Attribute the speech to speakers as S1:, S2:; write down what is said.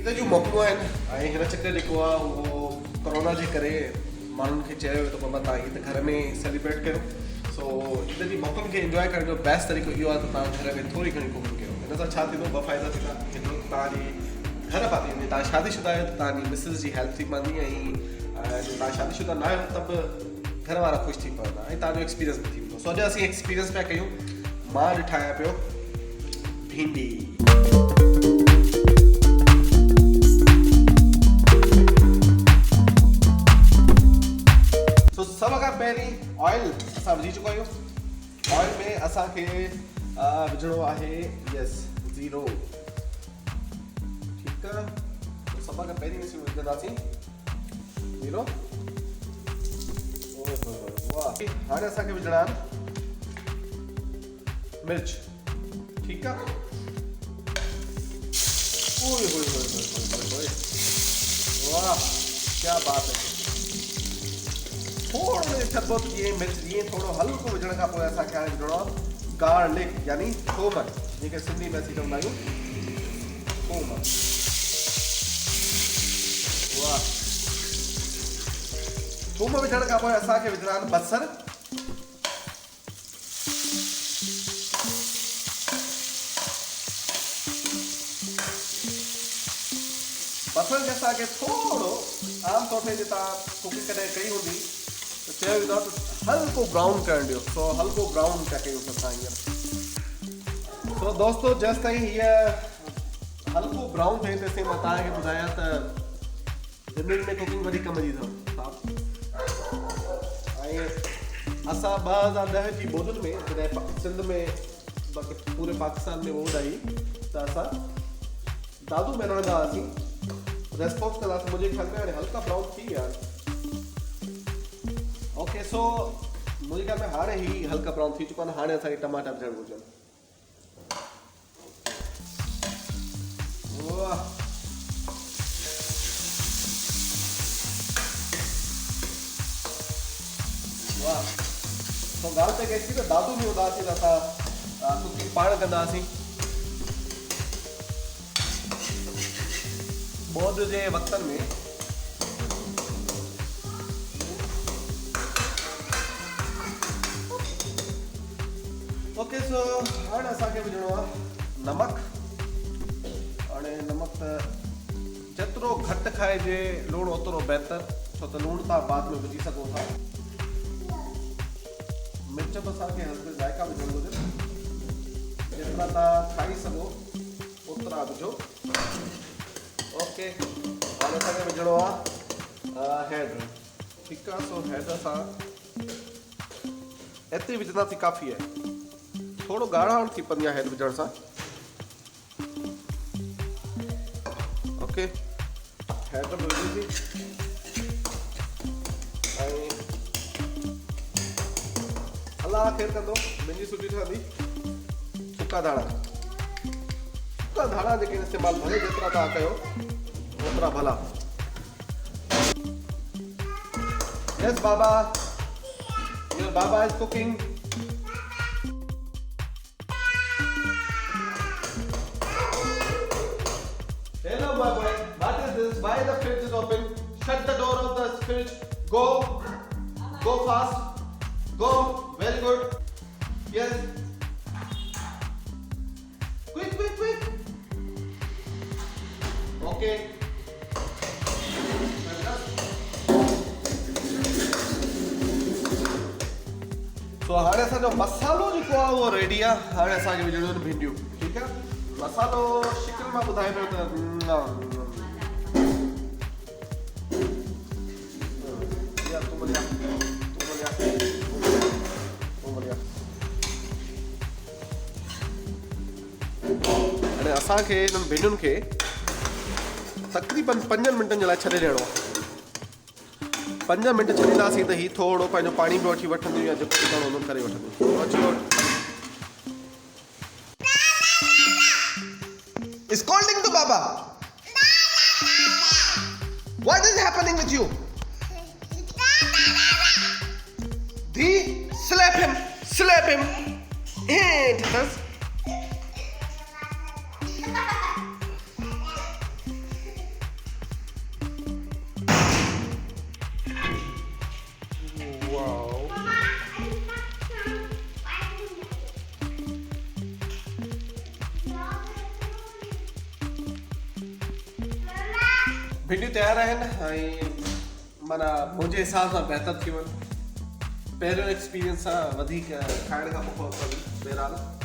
S1: इन जूं मोकलूं आहिनि ऐं हिन चकर जेको आहे उहो कोरोना जे करे माण्हुनि खे चयो त बाबा तव्हां ईद घर में सेलिब्रेट कयो। सो इन जी मोकलुनि खे इंजॉय करण जो बेस्ट तरीक़ो इहो आहे त तव्हां घर में थोरी घणी कुकिंग कयो। हिन सां छा थींदो, ॿ फ़ाइदा थींदा। हिकिड़ो तव्हांजी घर पाती वेंदी, तव्हां शादीशुदा आहियो त तव्हांजी मिसिस जी हेल्प थी पवंदी ऐं तव्हां शादीशुदा न आहियो त बि घर वारा ख़ुशि थी पवंदा ऐं तव्हांजो एक्सपीरियंस बि थी वेंदो। सो अॼु असीं एक्सपीरियंस पिया कयूं। मां अॼु ठाहियां पियो भिंडी। सो सभ खां पहिरीं ऑयल असां विझी चुका आहियूं। ऑयल में असांखे विझणो आहे यस 0। ठीकु आहे, सभ खां पहिरीं विझंदासीं 0। हाणे असांखे विझणा आहिनि मिर्च। ठीकु आहे, वाह क्या बात है। थोरो थधो जीअं मिर्च जीअं थोरो हल्को विझण खां पोइ असांखे हाणे विझणो आहे गार्लिक यानी थूम, जंहिंखे सिंधी में असीं चवंदा आहियूं थूम। वाह, थूम विझण खां पोइ असांखे विझणा आहिनि बसर। बसर खे असांखे थोरो आमतौर ते जे तव्हां कुकिंग कॾहिं कई हूंदी त चयो वेंदो आहे त हल्को ब्राउन करणु ॾियो। सो हल्को ब्राउन पिया कयूं असां हींअर। सो दोस्तो जेसि ताईं हीअ हल्को ब्राउन थिए तेसिताईं मां तव्हांखे ॿुधायां त ज़िंदगी में कुकिंग वधीक कम जी अथव। ऐं असां 2010 जी ॿोॾुनि में जॾहिं सिंध में बाक़ी पूरे पाकिस्तान में ॿोॾ आई त असां दादू में रहंदा हुआसीं। रेस्पॉन्स कंदासीं, मुंहिंजे ख़्याल में हाणे हल्का ब्राउन थी विया आहिनि। ओके, सो मुंहिंजे ख़्याल में हाणे ही हल्का ब्राउन थी चुका आहिनि। हाणे असांखे टमाटा विझणु घुरिजनि। वाह, वाह। तो ॻाल्हि त कहिड़ी थी त दादू में हूंदा हुआसीं त असां कुकिंग पाण कंदा हुआसीं। ॿोॾ जे वक़्तनि में ओके। सो हाणे असांखे विझणो आहे नमक। हाणे नमक त जेतिरो घटि खाइजे लूणु ओतिरो बहितर, छो त लूणु तव्हां बाद में विझी सघो था। मिर्च बि असांखे हल्के ज़ाइका विझणु घुरिजे, जेतिरा तव्हां खाई सघो ओतिरा विझो। ओके, हाणे असांखे विझणो आहे हैड। ठीकु आहे, सो हैड असां एतिरी विझंदासीं काफ़ी आहे। थोरो ॻाढ़ाण थी पवंदी आहे हैड विझण सां। ओके, हैड बि विझीसीं ऐं अलाह ख़ैर कंदो, मुंहिंजी सुठी ठहंदी। सुका धाणा जेके इस्तेमालु भले जेतिरा तव्हां कयो ओतिरा भला। Yes Baba, your Baba is cooking. Hello my boy, what is this? Why the fridge is open? Shut the door of the fridge. Go fast, go. Very good, yes, quick. Okay, तो हाणे असांजो मसालो जेको आहे उहो ready आहे। हाणे असांखे विझणियूं आहिनि भिंडियूं। ठीकु आहे, मसालो शिकिल मां ॿुधाए पियो त हाणे असांखे हिननि भिंडियुनि खे तक़रीबन 5 मिंटनि जे लाइ छॾे ॾियणो आहे। 5 मिंट छॾींदासीं त ही थोरो पंहिंजो पाणी बि वठी वठंदियूं या जेको करणो हुननि करे वठंदियूं। Scolding to Baba. What is happening with you? Dee, slap him. And भिंडियूं तयारु आहिनि ऐं माना मुंहिंजे हिसाब सां बहितर थी वञे। पहिरियों एक्सपीरियंस सां वधीक खाइण खां पोइ बहरहाल